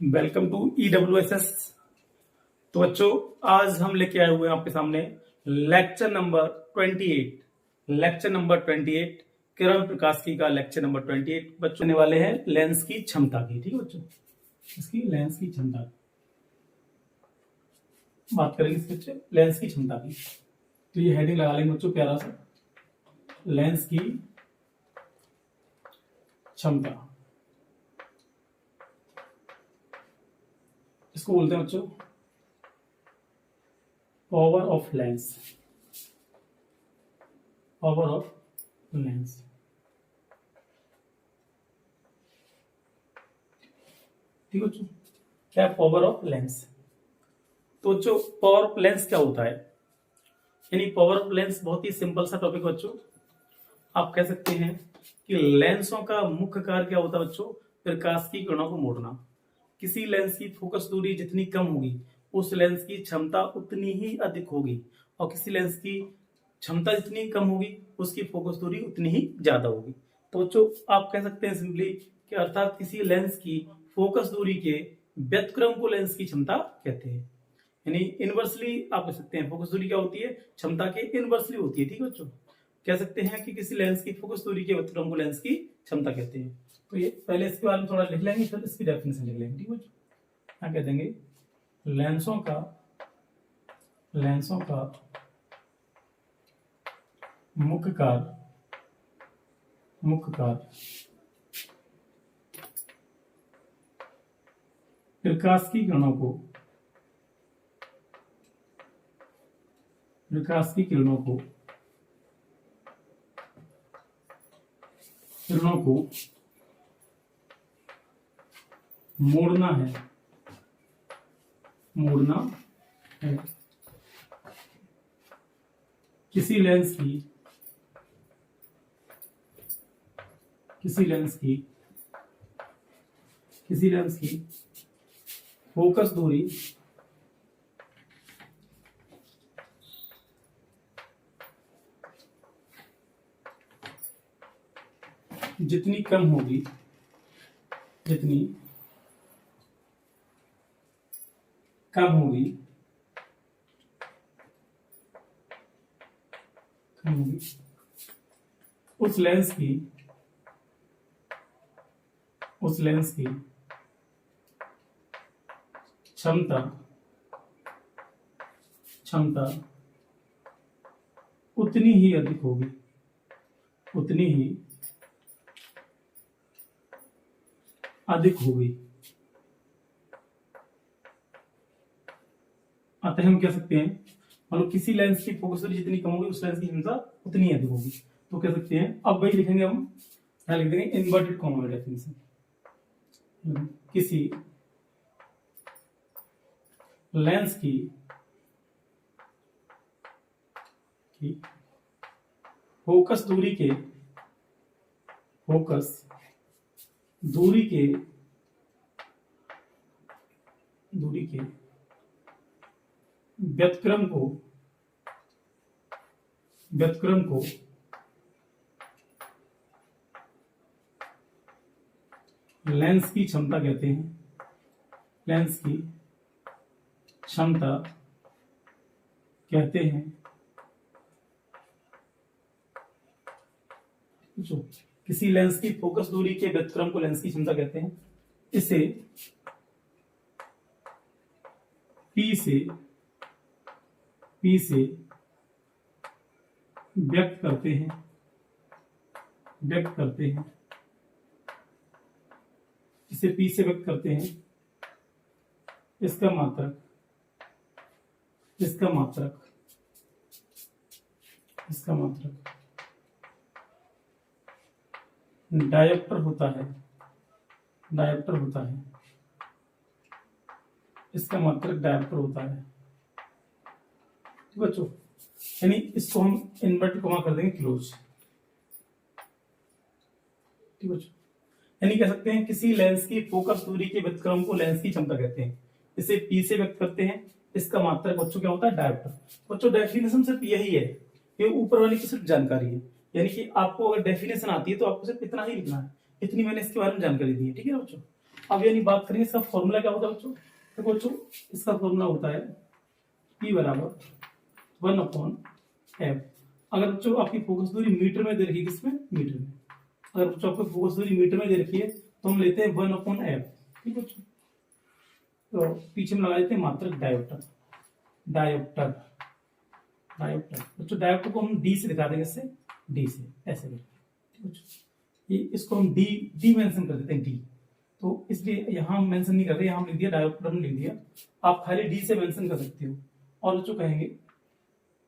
Welcome to EWSS। तो बच्चों, आज हम लेके आए हुए हैं आपके सामने लेक्चर नंबर 28 किरण प्रकाश का लेक्चर नंबर 28 बच्चों ने वाले हैं लेंस की क्षमता की। ठीक है बच्चों, इसकी लेंस की क्षमता बात करेंगे इस बच्चे लेंस की क्षमता की। तो ये हेडिंग लगा लेंगे बच्चों प्यारा सा, लेंस की क्षमता। इसको बोलते हैं बच्चों power of lens. Power of lens, ठीक है बच्चों, क्या पावर ऑफ लेंस। तो बच्चों पावर ऑफ लेंस क्या होता है, यानी पावर ऑफ लेंस बहुत ही सिंपल सा टॉपिक बच्चों। आप कह सकते हैं कि लेंसों का मुख्य कार्य क्या होता है बच्चों, प्रकाश की किरणों को मोड़ना। किसी लेंस की फोकस दूरी जितनी कम होगी उस लेंस की क्षमता उतनी ही अधिक होगी, और किसी लेंस की क्षमता जितनी कम होगी उसकी फोकस दूरी उतनी ही ज्यादा होगी। तो बच्चों आप कह सकते हैं सिंपली कि अर्थात किसी लेंस की फोकस दूरी के व्युत्क्रम को लेंस की क्षमता कहते हैं। यानी इनवर्सली आप कह सकते हैं फोकस दूरी क्या होती है, क्षमता के इनवर्सली होती है। ठीक है बच्चों, कह सकते हैं कि किसी लेंस की फोकस दूरी के व्युत्क्रम को लेंस की क्षमता कहते हैं। तो ये पहले इसके बारे में थोड़ा लिख लेंगे, फिर इसकी डेफिनेशन लिख लेंगे। ठीक है, क्या कह देंगे, लेंसों का मुख्य कार्य प्रकाश की किरणों को मोड़ना है। किसी लेंस की फोकस दूरी जितनी कम होगी उस लेंस की क्षमता उतनी ही अधिक होगी, अतः हम कह सकते हैं मतलब किसी लेंस की फोकस दूरी जितनी कम होगी उस लेंस की क्षमता उतनी अधिक होगी। तो कह सकते हैं, अब वही लिखेंगे हम, क्या लिख देंगे, इन्वर्टेड कॉमा में डेफिनेशन। किसी लेंस की फोकस दूरी के व्युत्क्रम को लेंस की क्षमता कहते हैं। लेंस की क्षमता कहते हैं। जो किसी लेंस की फोकस दूरी के व्युत्क्रम को लेंस की क्षमता कहते हैं। इसे P से व्यक्त करते हैं। इसे P से व्यक्त करते हैं। इसका मात्रक डायोप्टर होता है। इसका मात्रक डायोप्टर होता है। बच्चों यानी इसको हम इन्वर्टेड कॉमा कर देंगे क्लोज। ठीक बच्चों, यानी कह सकते हैं किसी लेंस की फोकस दूरी के व्युत्क्रम को लेंस की क्षमता कहते हैं। इसे P से व्यक्त करते हैं। इसका मात्रक बच्चों क्या होता है, डायोप्टर। बच्चों डेफिनेशन सिर्फ यही है, ये ऊपर वाली की सिर्फ जानकारी है। यानी कि आपको अगर डेफिनेशन आती है तो आपको सिर्फ इतना ही लिखना है, इतनी मैंने इसके बारे में जानकारी दी है। ठीक है बच्चों, अब यानी बात करेंगे इसका फॉर्मूला क्या होता है बच्चों। तो बच्चों इसका फॉर्मूला होता है P बराबर 1/f। अगर बच्चों आपकी फोकस दूरी मीटर में दे रखी है, किसमें, मीटर में, अगर बच्चों आपको फोकस दूरी मीटर में दे रखी है तो हम लेते हैं 1/f। ठीक है बच्चों, तो पीछे में लगा देते हैं मात्रक डायोप्टर। डायोप्टर डायोप्टर बच्चों, डायोप्टर को हम डी से दिखा देंगे, इससे डी से ऐसे करके। ठीक है बच्चों, ये इसको हम डी डी मेंशन कर देते हैं, डी। तो इसलिए यहाँ हम मेंशन नहीं करते, यहाँ हम लिख दिया डायोप्टर में लिख दिया। आप खाली डी से मेंशन कर सकते हो। और बच्चों कहेंगे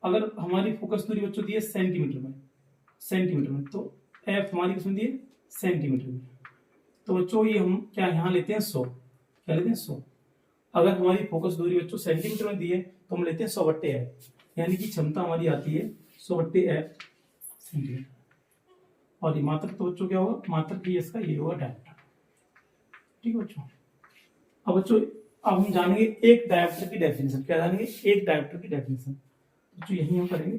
अगर हमारी फोकस दूरी बच्चों दी है सेंटीमीटर में, सेंटीमीटर में, तो एफ हमारी किसमें दी है, सेंटीमीटर में। तो बच्चों ये हम क्या यहाँ लेते हैं 100, क्या लेते हैं 100। अगर हमारी फोकस दूरी बच्चों सेंटीमीटर में दी है तो हम लेते हैं 100/f, यानी कि क्षमता हमारी आती है 100/f सेंटीमीटर। और ये मात्रक तो बच्चों क्या होगा, मात्रक ये इसका ये होगा डायोप्टर। ठीक है बच्चों, अब बच्चों अब हम जानेंगे एक डायोप्टर की डेफिनेशन। क्या जानेंगे, एक डायोप्टर की डेफिनेशन। बच्चों यही हम करेंगे,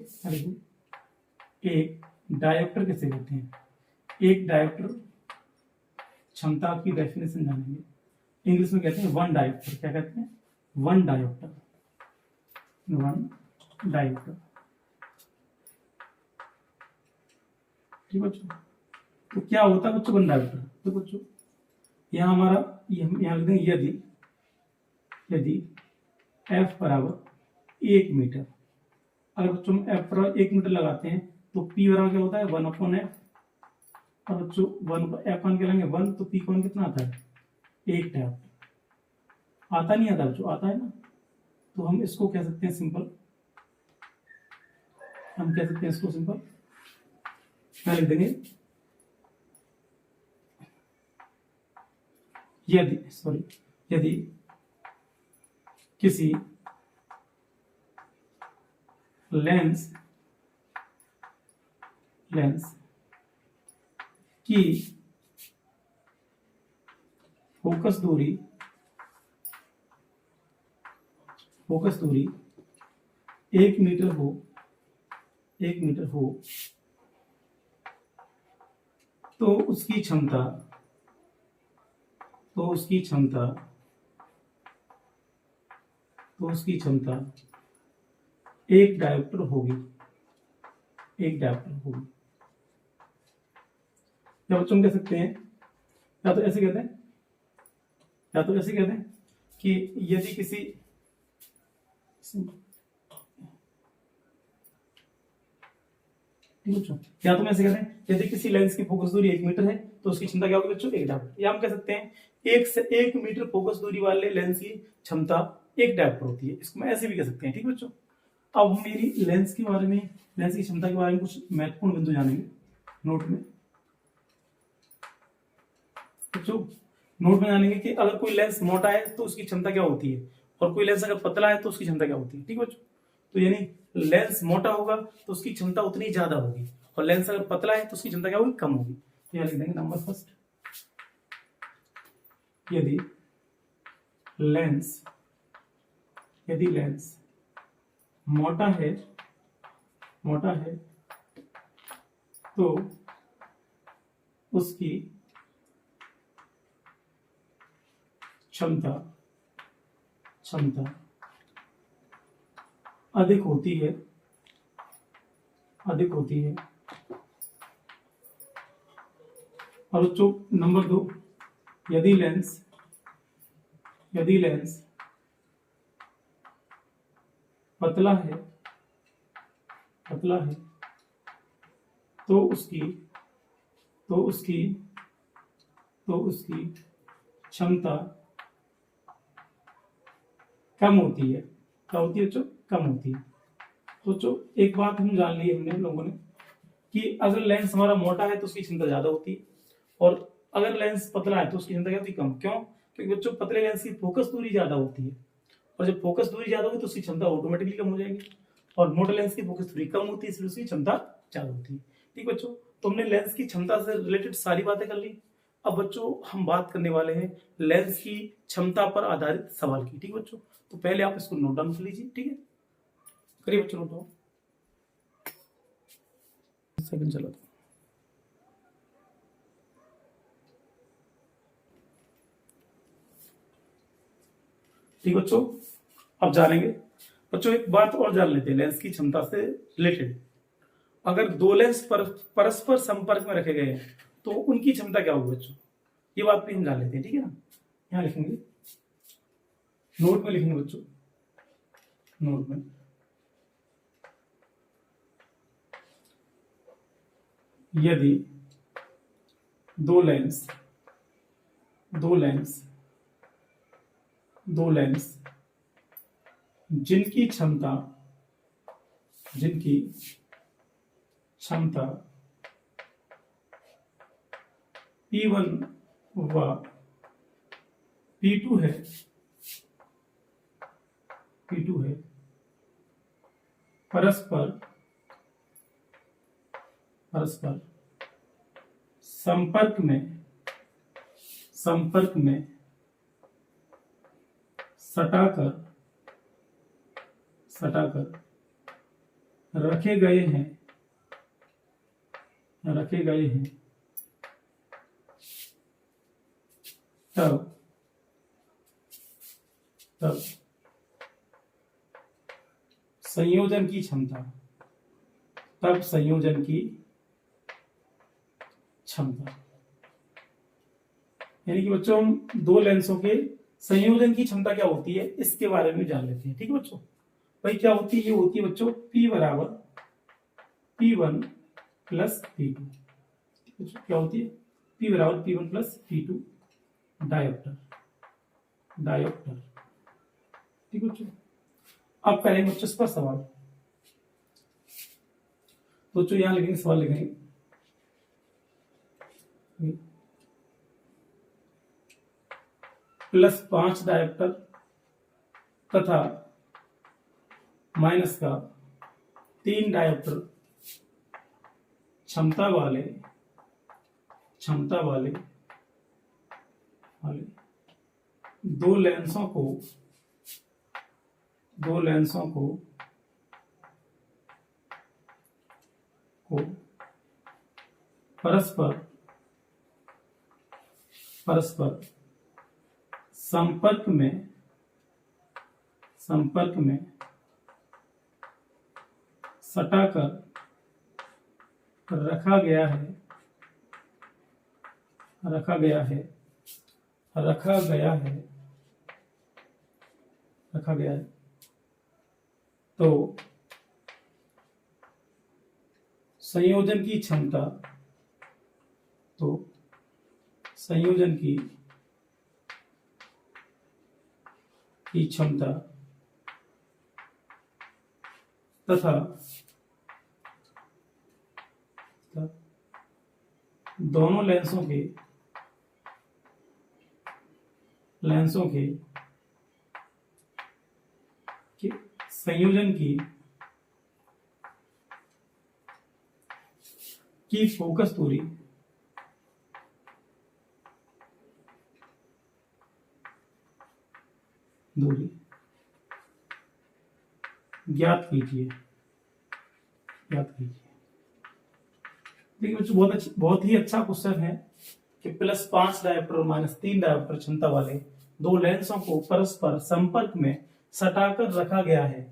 एक डायोप्टर किसे कहते हैं, एक डायोप्टर क्षमता की डेफिनेशन जानेंगे। इंग्लिश में कहते हैं वन डायोप्टर। क्या कहते हैं, वन डायोप्टर, वन डायोप्टर। ठीक बच्चों, तो क्या होता है बच्चों वन डायोप्टर। तो बच्चों यहाँ हमारा यहाँ लिख देंगे यदि यदि एफ बराबर 1 मीटर, अगर बच्चों हम एफ बराबर 1 मीटर लगाते हैं तो पी बराबर क्या होता है 1/f। और बच्चों 1/f क्या लेंगे 1, तो पी कौन कितना आता है 1 डायोप्टर। आता नहीं आता बच्चों, आता है ना। तो हम इसको कह सकते हैं सिंपल, हम कह सकते हैं इसको सिंपल क्या लिख देंगे, यदि किसी लेंस की फोकस दूरी 1 मीटर हो, 1 मीटर हो, तो उसकी क्षमता एक डायोप्टर होगी, एक डायोप्टर होगी। या बच्चों कह सकते हैं, या तो ऐसे कहते हैं, या तो ऐसे कहते हैं कि यदि किसी या तो ऐसे कहते हैं यदि किसी लेंस की फोकस दूरी 1 मीटर है तो उसकी क्षमता क्या होगी बच्चों 1 डायोप्टर। या हम कह सकते हैं 1 से 1 मीटर फोकस दूरी वाले लेंस की क्षमता 1 डायोप्टर होती है। इसको मैं ऐसे भी कह सकते हैं। ठीक है बच्चों, अब हम मेरी लेंस के बारे में, लेंस की क्षमता के बारे में कुछ महत्वपूर्ण बिंदु जानेंगे नोट में। बच्चों नोट में जानेंगे कि अगर कोई लेंस मोटा है तो उसकी क्षमता क्या होती है, और कोई लेंस अगर पतला है तो उसकी क्षमता क्या होती है। ठीक है बच्चों, तो यानी लेंस मोटा होगा तो उसकी क्षमता उतनी ज्यादा होगी, और लेंस अगर पतला है तो उसकी क्षमता क्या होगी, कम होगी। तो यहां लिख देंगे नंबर फर्स्ट, यदि लेंस मोटा है तो उसकी क्षमता अधिक होती है, और बच्चों नंबर 2, यदि लेंस पतला है तो उसकी क्षमता कम होती है। क्या होती है बच्चों, कम होती है। तो बच्चों एक बात हम जान ली हमने लोगों ने कि अगर लेंस हमारा मोटा है तो उसकी क्षमता ज्यादा होती है, और अगर लेंस पतला है तो उसकी क्षमता क्या होती है, कम। क्यों, क्योंकि बच्चों पतले लेंस की फोकस दूरी ज्यादा होती है, और जब फोकस दूरी ज्यादा होगी तो उसकी क्षमता ऑटोमेटिकली कम हो जाएगी, और मोटे लेंस की फोकस दूरी कम होती है इसलिए उसकी क्षमता ज्यादा होती है। ठीक बच्चों, तो हमने लेंस की क्षमता से रिलेटेड सारी बातें कर ली। अब बच्चों हम बात करने वाले हैं लेंस की क्षमता पर आधारित सवाल की। ठीक बच्चों, तो पहले आप इसको नोट डाउन कर लीजिए। ठीक है, करिए बच्चों नोट डाउन। सेकंड चलो, ठीक बच्चों, अब जानेंगे बच्चों एक बात और जान लेते हैं लेंस की क्षमता से रिलेटेड। अगर दो लेंस परस्पर संपर्क में रखे गए हैं तो उनकी क्षमता क्या होगी बच्चों, ये बात भी हम जान लेते हैं। ठीक है ना, यहाँ लिखेंगे, नोट में लिखेंगे बच्चों, नोट में यदि दो लेंस जिनकी क्षमता P1 व P2 है, परस्पर संपर्क में सटाकर रखे गए हैं तब संयोजन की क्षमता यानी कि बच्चों हम दो लेंसों के संयोजन की क्षमता क्या होती है इसके बारे में जान लेते हैं। ठीक है बच्चों, भाई क्या होती है, ये होती है बच्चों P बराबर P1 प्लस P2। क्या होती है, P बराबर P1 प्लस P2 डायोप्टर। ठीक है बच्चों, अब करेंगे बच्चों इस पर सवाल। तो बच्चों यहां लिखेंगे, सवाल लिखेंगे +5 डायोप्टर तथा माइनस का 3 डायोप्टर क्षमता वाले दो लेंसों को परस्पर संपर्क में सटाकर रखा गया है तो संयोजन की क्षमता तथा दोनों लेंसों के संयोजन की फोकस दूरी ज्ञात कीजिए। देखिए बच्चों बहुत ही अच्छा क्वेश्चन है कि +5 डायोप्टर और -3 डायोप्टर क्षमता वाले दो लेंसों को परस्पर संपर्क में सटाकर रखा गया है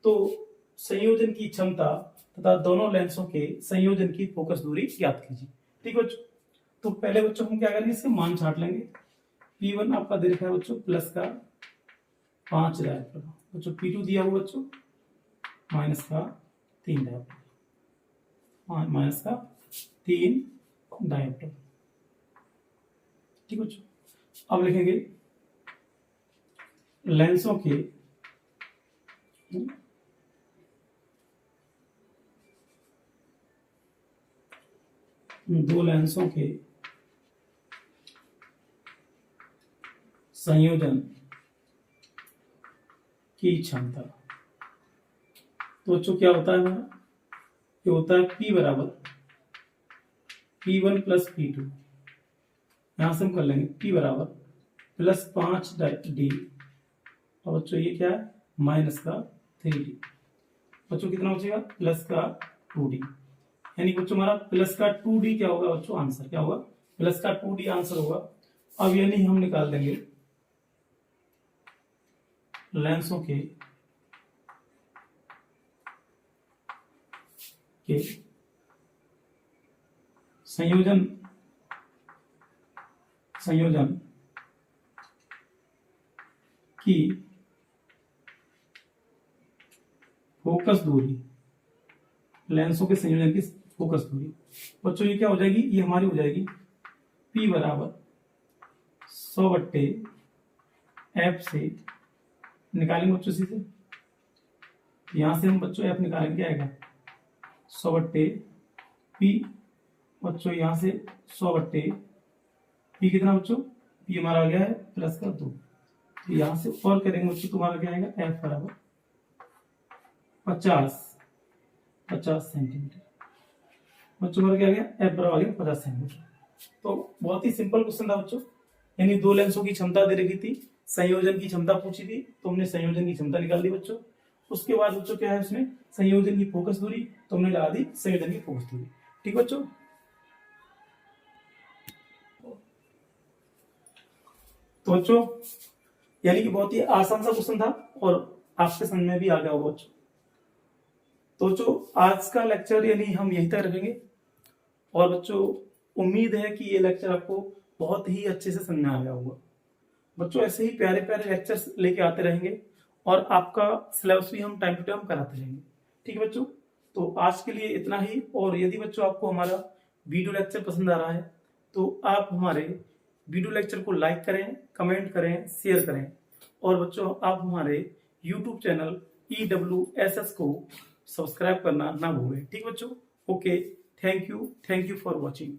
तो संयोजन की क्षमता तथा दोनों लेंसों के संयोजन की फोकस दूरी ज्ञात कीजिए। ठीक है बच्चों, तो पहले बच्चों हम क्या करेंगे, इसके मान छाट लेंगे। P1 आपका दे रखा है बच्चों +5 डायोप्टर, बच्चों P2 दिया हुआ बच्चों -3 डायोप्टर, -3 डायोप्टर। ठीक बच्चों, अब लिखेंगे लेंसों के दो लेंसों के संयोजन की क्षमता। तो बच्चों क्या होता है हमारा, ये होता है P बराबर P1 प्लस P2, यहां से हम कर लेंगे P बराबर +5 D और बच्चों ये क्या है -3D। बच्चों कितना बचेगा +2D, यानी बच्चों हमारा +2D क्या होगा बच्चों, आंसर क्या होगा, +2D आंसर होगा। अब यानी हम निकाल देंगे लेंसों के संयोजन की फोकस दूरी, लेंसों के संयोजन की फोकस दूरी। बच्चों ये क्या हो जाएगी, ये हमारी हो जाएगी P बराबर 100/f से निकालेंगे बच्चों इसी से। यहां से हम बच्चों f निकालेंगे, क्या आएगा 100/p। बच्चों यहां से 100/p कितना बच्चों, p हमारा आ गया है +2। यहां से और करेंगे बच्चों, तुम्हारा क्या आएगा f बराबर 50 सेंटीमीटर। बच्चों हमारा क्या आ गया, f बराबर आ गया 50 सेंटीमीटर। तो बहुत ही सिंपल क्वेश्चन था बच्चों, यानी दो लेंसों की क्षमता दे रखी थी, संयोजन की क्षमता पूछी थी, तो हमने संयोजन की क्षमता निकाल दी बच्चों। उसके बाद बच्चों क्या है उसमें, संयोजन की फोकस दूरी, तो हमने लगा दी संयोजन की फोकस दूरी। ठीक बच्चों, तो बच्चों यानी कि बहुत ही आसान सा क्वेश्चन था और आपके समझ में भी आ गया होगा बच्चों। तो बच्चों आज का लेक्चर यानी हम यहीं तक रखेंगे, और बच्चों उम्मीद है कि ये लेक्चर आपको बहुत ही अच्छे से समझ में आ गया होगा। बच्चों ऐसे ही प्यारे प्यारे लेक्चर्स लेके आते रहेंगे, और आपका सिलेबस भी हम टाइम टू टाइम कराते रहेंगे। ठीक है बच्चों, तो आज के लिए इतना ही। और यदि बच्चों आपको हमारा वीडियो लेक्चर पसंद आ रहा है तो आप हमारे वीडियो लेक्चर को लाइक करें, कमेंट करें, शेयर करें, और बच्चों आप हमारे यूट्यूब चैनल EWSS को सब्सक्राइब करना ना भूलें। ठीक बच्चों, okay, thank you for watching.